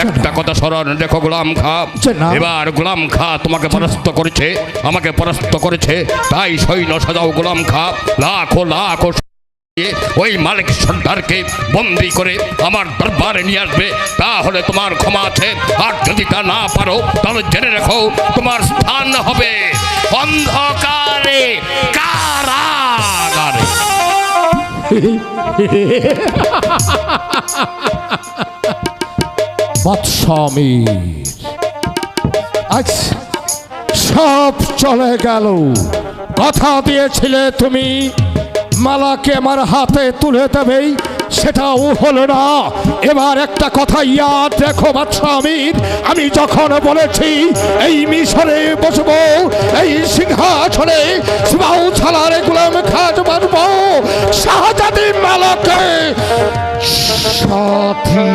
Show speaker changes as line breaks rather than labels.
একটা কথা স্মরণ রেখো গোলাম খা, এবার গোলাম খা তোমাকে পরাস্ত করেছে, আমাকে পরাস্ত করেছে, তাই সৈন্য সাজাও গোলাম খা, লাখো লাখো ওই মালিক সর্দারকে বন্দি করে আমার দরবারে নিয়ে আসবে, তাহলে তোমার ক্ষমা আছে। আর যদি তা না পারো তাহলে জেনে রেখো তোমার স্থান হবে অন্ধকারে, কারাগারে।
বাদশামীর আজ সব চলে গেল। কথা দিয়েছিলে তুমি মালাকে আমার হাতে তুলে দেবেই, সেটাও হলো না। এবার একটা কথা ইয়াদ রেখো বাদশামীর, আমি যখন বলেছি এই মিশরে বসবো, এই সিংহাসনে সুবাউ ছালারে গোলাম খাজ বানবো, শাহজাদি মালাকে সাথী